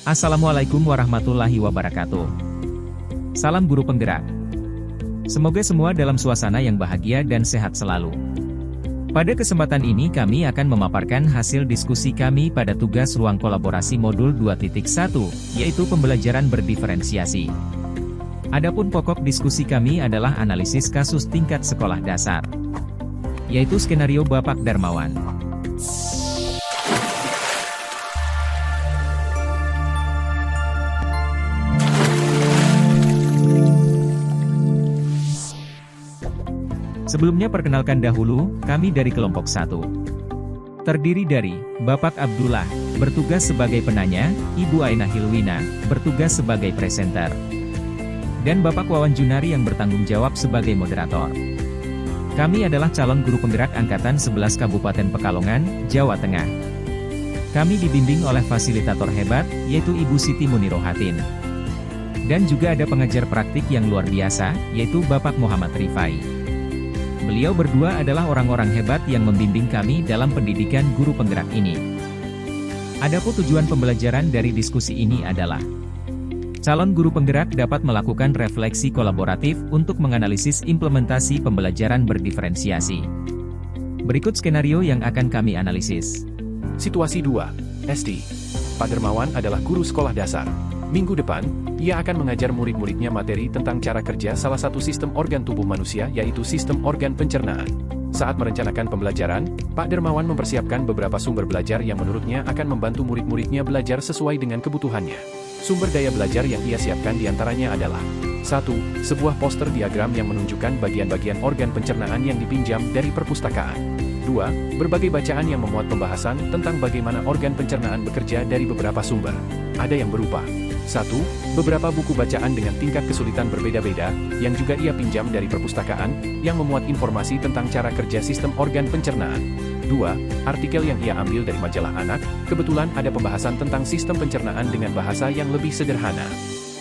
Assalamualaikum warahmatullahi wabarakatuh. Salam guru penggerak. Semoga semua dalam suasana yang bahagia dan sehat selalu. Pada kesempatan ini kami akan memaparkan hasil diskusi kami pada tugas ruang kolaborasi modul 2.1, yaitu pembelajaran berdiferensiasi. Adapun pokok diskusi kami adalah analisis kasus tingkat sekolah dasar, yaitu skenario Bapak Darmawan. Sebelumnya perkenalkan dahulu, kami dari kelompok 1. Terdiri dari, Bapak Abdullah, bertugas sebagai penanya, Ibu Aina Hilwina, bertugas sebagai presenter, dan Bapak Wawan Junari yang bertanggung jawab sebagai moderator. Kami adalah calon guru penggerak Angkatan 11 Kabupaten Pekalongan, Jawa Tengah. Kami dibimbing oleh fasilitator hebat, yaitu Ibu Siti Munirohatin. Dan juga ada pengajar praktik yang luar biasa, yaitu Bapak Muhammad Rifai. Beliau berdua adalah orang-orang hebat yang membimbing kami dalam pendidikan guru penggerak ini. Adapun tujuan pembelajaran dari diskusi ini adalah calon guru penggerak dapat melakukan refleksi kolaboratif untuk menganalisis implementasi pembelajaran berdiferensiasi. Berikut skenario yang akan kami analisis. Situasi 2. SD. Pak Darmawan adalah guru sekolah dasar. Minggu depan, ia akan mengajar murid-muridnya materi tentang cara kerja salah satu sistem organ tubuh manusia, yaitu sistem organ pencernaan. Saat merencanakan pembelajaran, Pak Darmawan mempersiapkan beberapa sumber belajar yang menurutnya akan membantu murid-muridnya belajar sesuai dengan kebutuhannya. Sumber daya belajar yang ia siapkan diantaranya adalah 1. Sebuah poster diagram yang menunjukkan bagian-bagian organ pencernaan yang dipinjam dari perpustakaan. 2. Berbagai bacaan yang memuat pembahasan tentang bagaimana organ pencernaan bekerja dari beberapa sumber. Ada yang berupa 1. Beberapa buku bacaan dengan tingkat kesulitan berbeda-beda, yang juga ia pinjam dari perpustakaan, yang memuat informasi tentang cara kerja sistem organ pencernaan. 2. Artikel yang ia ambil dari majalah anak, kebetulan ada pembahasan tentang sistem pencernaan dengan bahasa yang lebih sederhana.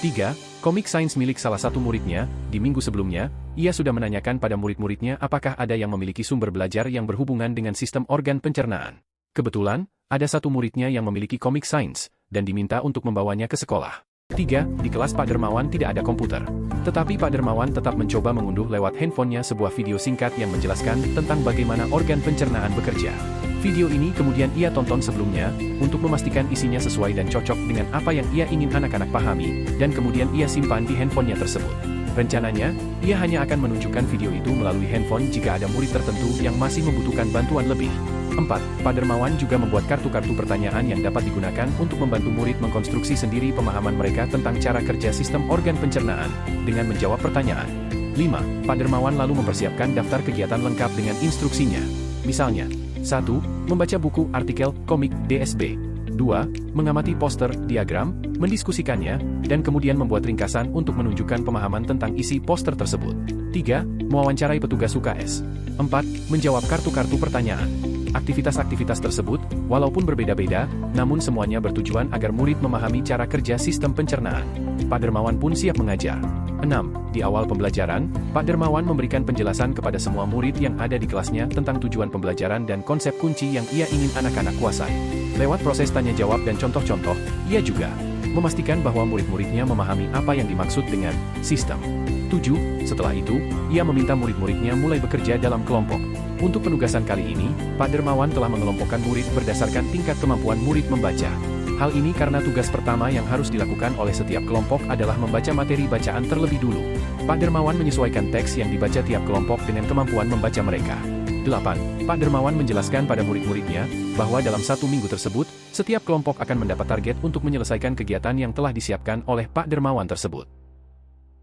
3. Komik sains milik salah satu muridnya. Di minggu sebelumnya, ia sudah menanyakan pada murid-muridnya apakah ada yang memiliki sumber belajar yang berhubungan dengan sistem organ pencernaan. Kebetulan, ada satu muridnya yang memiliki komik sains, dan diminta untuk membawanya ke sekolah. 3. Di kelas Pak Darmawan tidak ada komputer. Tetapi Pak Darmawan tetap mencoba mengunduh lewat handphonenya sebuah video singkat yang menjelaskan tentang bagaimana organ pencernaan bekerja. Video ini kemudian ia tonton sebelumnya, untuk memastikan isinya sesuai dan cocok dengan apa yang ia ingin anak-anak pahami, dan kemudian ia simpan di handphonenya tersebut. Rencananya, ia hanya akan menunjukkan video itu melalui handphone jika ada murid tertentu yang masih membutuhkan bantuan lebih. 4. Pak Darmawan juga membuat kartu-kartu pertanyaan yang dapat digunakan untuk membantu murid mengkonstruksi sendiri pemahaman mereka tentang cara kerja sistem organ pencernaan, dengan menjawab pertanyaan. 5. Pak Darmawan lalu mempersiapkan daftar kegiatan lengkap dengan instruksinya. Misalnya, 1. Membaca buku, artikel, komik, DSB. 2. Mengamati poster, diagram, mendiskusikannya, dan kemudian membuat ringkasan untuk menunjukkan pemahaman tentang isi poster tersebut. 3. Mewawancarai petugas UKS. 4. Menjawab kartu-kartu pertanyaan. Aktivitas-aktivitas tersebut, walaupun berbeda-beda, namun semuanya bertujuan agar murid memahami cara kerja sistem pencernaan. Pak Darmawan pun siap mengajar. 6. Di awal pembelajaran, Pak Darmawan memberikan penjelasan kepada semua murid yang ada di kelasnya tentang tujuan pembelajaran dan konsep kunci yang ia ingin anak-anak kuasai. Lewat proses tanya-jawab dan contoh-contoh, ia juga memastikan bahwa murid-muridnya memahami apa yang dimaksud dengan sistem. 7. Setelah itu, ia meminta murid-muridnya mulai bekerja dalam kelompok. Untuk penugasan kali ini, Pak Darmawan telah mengelompokkan murid berdasarkan tingkat kemampuan murid membaca. Hal ini karena tugas pertama yang harus dilakukan oleh setiap kelompok adalah membaca materi bacaan terlebih dulu. Pak Darmawan menyesuaikan teks yang dibaca tiap kelompok dengan kemampuan membaca mereka. 8. Pak Darmawan menjelaskan pada murid-muridnya bahwa dalam 1 minggu tersebut, setiap kelompok akan mendapat target untuk menyelesaikan kegiatan yang telah disiapkan oleh Pak Darmawan tersebut.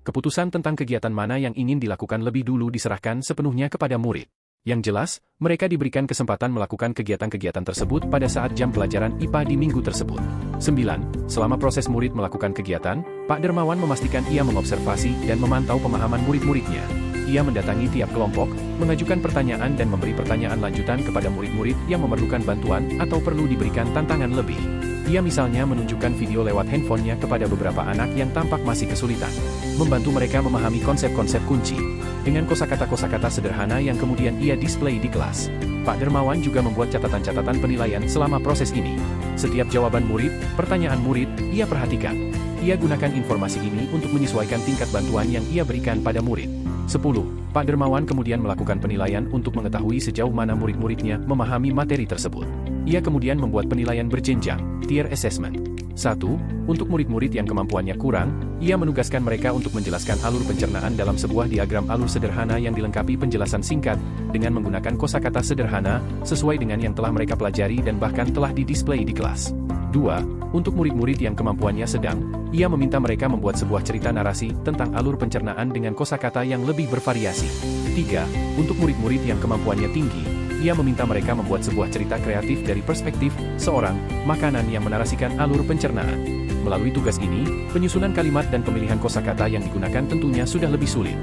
Keputusan tentang kegiatan mana yang ingin dilakukan lebih dulu diserahkan sepenuhnya kepada murid. Yang jelas, mereka diberikan kesempatan melakukan kegiatan-kegiatan tersebut pada saat jam pelajaran IPA di minggu tersebut. 9. Selama proses murid melakukan kegiatan, Pak Darmawan memastikan ia mengobservasi dan memantau pemahaman murid-muridnya. Ia mendatangi tiap kelompok, mengajukan pertanyaan dan memberi pertanyaan lanjutan kepada murid-murid yang memerlukan bantuan atau perlu diberikan tantangan lebih. Ia misalnya menunjukkan video lewat handphonenya kepada beberapa anak yang tampak masih kesulitan, membantu mereka memahami konsep-konsep kunci, dengan kosakata-kosakata sederhana yang kemudian ia display di kelas. Pak Darmawan juga membuat catatan-catatan penilaian selama proses ini. Setiap jawaban murid, pertanyaan murid, ia perhatikan. Ia gunakan informasi ini untuk menyesuaikan tingkat bantuan yang ia berikan pada murid. 10. Pak Dermawan kemudian melakukan penilaian untuk mengetahui sejauh mana murid-muridnya memahami materi tersebut. Ia kemudian membuat penilaian berjenjang, tier assessment. 1. Untuk murid-murid yang kemampuannya kurang, ia menugaskan mereka untuk menjelaskan alur pencernaan dalam sebuah diagram alur sederhana yang dilengkapi penjelasan singkat, dengan menggunakan kosakata sederhana, sesuai dengan yang telah mereka pelajari dan bahkan telah didisplay di kelas. 2. Untuk murid-murid yang kemampuannya sedang, ia meminta mereka membuat sebuah cerita narasi tentang alur pencernaan dengan kosakata yang lebih bervariasi. 3. Untuk murid-murid yang kemampuannya tinggi, ia meminta mereka membuat sebuah cerita kreatif dari perspektif seorang makanan yang menarasikan alur pencernaan. Melalui tugas ini, penyusunan kalimat dan pemilihan kosakata yang digunakan tentunya sudah lebih sulit.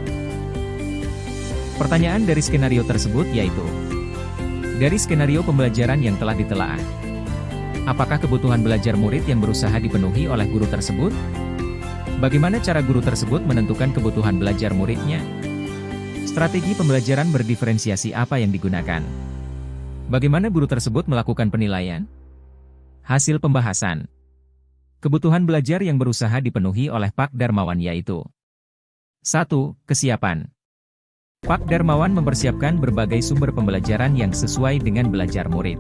Pertanyaan dari skenario tersebut yaitu, dari skenario pembelajaran yang telah ditelaah, apakah kebutuhan belajar murid yang berusaha dipenuhi oleh guru tersebut? Bagaimana cara guru tersebut menentukan kebutuhan belajar muridnya? Strategi pembelajaran berdiferensiasi apa yang digunakan? Bagaimana guru tersebut melakukan penilaian? Hasil pembahasan. Kebutuhan belajar yang berusaha dipenuhi oleh Pak Darmawan yaitu 1. Kesiapan. Pak Darmawan mempersiapkan berbagai sumber pembelajaran yang sesuai dengan belajar murid.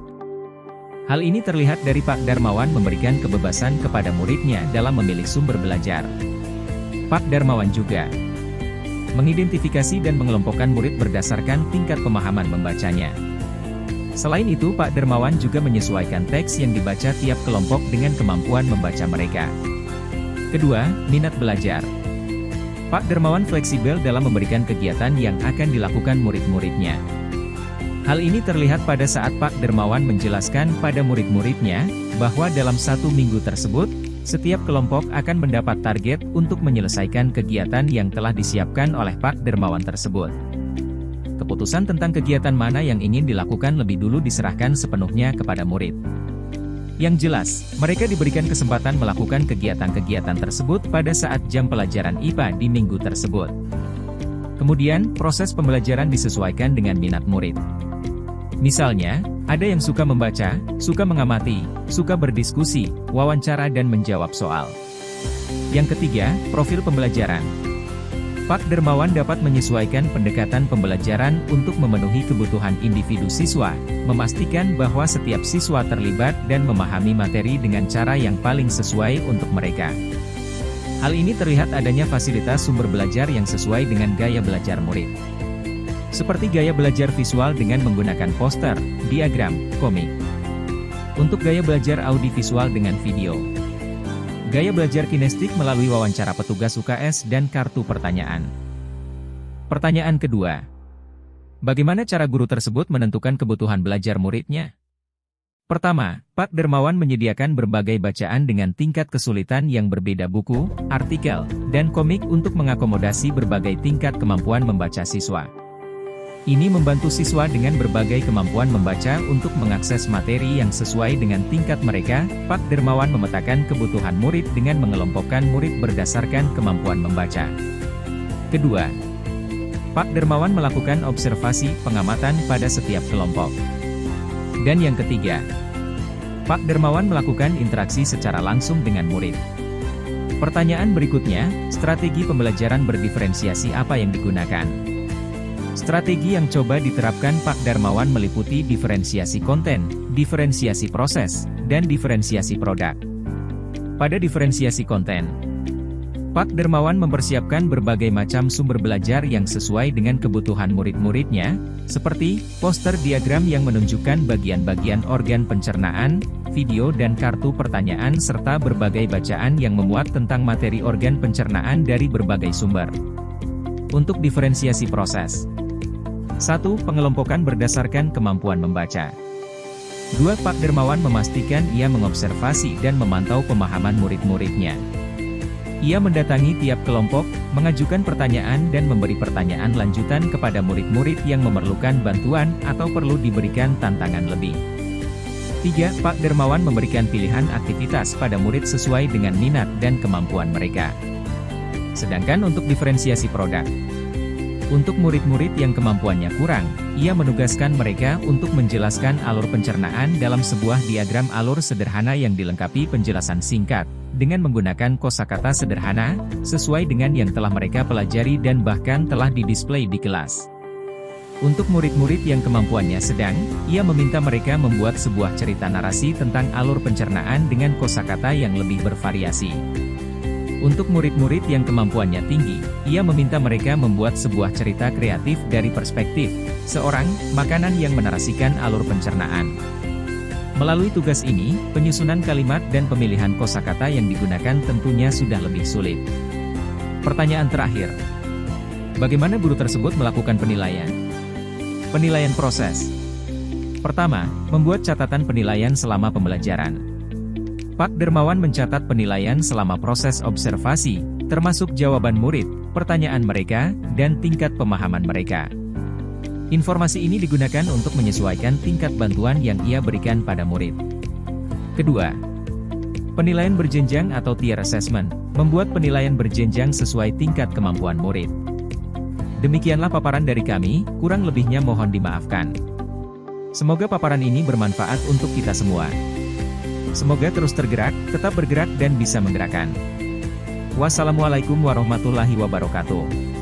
Hal ini terlihat dari Pak Darmawan memberikan kebebasan kepada muridnya dalam memilih sumber belajar. Pak Darmawan juga mengidentifikasi dan mengelompokkan murid berdasarkan tingkat pemahaman membacanya. Selain itu, Pak Darmawan juga menyesuaikan teks yang dibaca tiap kelompok dengan kemampuan membaca mereka. Kedua, minat belajar. Pak Darmawan fleksibel dalam memberikan kegiatan yang akan dilakukan murid-muridnya. Hal ini terlihat pada saat Pak Darmawan menjelaskan pada murid-muridnya, bahwa dalam 1 minggu tersebut, setiap kelompok akan mendapat target untuk menyelesaikan kegiatan yang telah disiapkan oleh Pak Darmawan tersebut. Keputusan tentang kegiatan mana yang ingin dilakukan lebih dulu diserahkan sepenuhnya kepada murid. Yang jelas, mereka diberikan kesempatan melakukan kegiatan-kegiatan tersebut pada saat jam pelajaran IPA di minggu tersebut. Kemudian, proses pembelajaran disesuaikan dengan minat murid. Misalnya, ada yang suka membaca, suka mengamati, suka berdiskusi, wawancara dan menjawab soal. Yang ketiga, profil pembelajaran. Pak Darmawan dapat menyesuaikan pendekatan pembelajaran untuk memenuhi kebutuhan individu siswa, memastikan bahwa setiap siswa terlibat dan memahami materi dengan cara yang paling sesuai untuk mereka. Hal ini terlihat adanya fasilitas sumber belajar yang sesuai dengan gaya belajar murid. Seperti gaya belajar visual dengan menggunakan poster, diagram, komik. Untuk gaya belajar audiovisual dengan video. Gaya belajar kinestik melalui wawancara petugas UKS dan kartu pertanyaan. Pertanyaan kedua. Bagaimana cara guru tersebut menentukan kebutuhan belajar muridnya? Pertama, Pak Darmawan menyediakan berbagai bacaan dengan tingkat kesulitan yang berbeda buku, artikel, dan komik untuk mengakomodasi berbagai tingkat kemampuan membaca siswa. Ini membantu siswa dengan berbagai kemampuan membaca untuk mengakses materi yang sesuai dengan tingkat mereka. Pak Darmawan memetakan kebutuhan murid dengan mengelompokkan murid berdasarkan kemampuan membaca. Kedua, Pak Darmawan melakukan observasi pengamatan pada setiap kelompok. Dan yang ketiga, Pak Darmawan melakukan interaksi secara langsung dengan murid. Pertanyaan berikutnya, strategi pembelajaran berdiferensiasi apa yang digunakan? Strategi yang coba diterapkan Pak Darmawan meliputi diferensiasi konten, diferensiasi proses, dan diferensiasi produk. Pada diferensiasi konten, Pak Darmawan mempersiapkan berbagai macam sumber belajar yang sesuai dengan kebutuhan murid-muridnya, seperti poster diagram yang menunjukkan bagian-bagian organ pencernaan, video dan kartu pertanyaan serta berbagai bacaan yang memuat tentang materi organ pencernaan dari berbagai sumber. Untuk diferensiasi proses. 1. Pengelompokan berdasarkan kemampuan membaca. 2. Pak Darmawan memastikan ia mengobservasi dan memantau pemahaman murid-muridnya. Ia mendatangi tiap kelompok, mengajukan pertanyaan dan memberi pertanyaan lanjutan kepada murid-murid yang memerlukan bantuan atau perlu diberikan tantangan lebih. 3. Pak Darmawan memberikan pilihan aktivitas pada murid sesuai dengan minat dan kemampuan mereka. Sedangkan untuk diferensiasi produk, Untuk murid-murid yang kemampuannya kurang, ia menugaskan mereka untuk menjelaskan alur pencernaan dalam sebuah diagram alur sederhana yang dilengkapi penjelasan singkat, dengan menggunakan kosakata sederhana, sesuai dengan yang telah mereka pelajari dan bahkan telah didisplay di kelas. Untuk murid-murid yang kemampuannya sedang, ia meminta mereka membuat sebuah cerita narasi tentang alur pencernaan dengan kosakata yang lebih bervariasi. Untuk murid-murid yang kemampuannya tinggi, ia meminta mereka membuat sebuah cerita kreatif dari perspektif seorang makanan yang menarasikan alur pencernaan. Melalui tugas ini, penyusunan kalimat dan pemilihan kosakata yang digunakan tentunya sudah lebih sulit. Pertanyaan terakhir. Bagaimana guru tersebut melakukan penilaian? Penilaian proses. Pertama, membuat catatan penilaian selama pembelajaran. Pak Dermawan mencatat penilaian selama proses observasi, termasuk jawaban murid, pertanyaan mereka, dan tingkat pemahaman mereka. Informasi ini digunakan untuk menyesuaikan tingkat bantuan yang ia berikan pada murid. Kedua, penilaian berjenjang atau tier assessment, membuat penilaian berjenjang sesuai tingkat kemampuan murid. Demikianlah paparan dari kami, kurang lebihnya mohon dimaafkan. Semoga paparan ini bermanfaat untuk kita semua. Semoga terus tergerak, tetap bergerak dan bisa menggerakkan. Wassalamualaikum warahmatullahi wabarakatuh.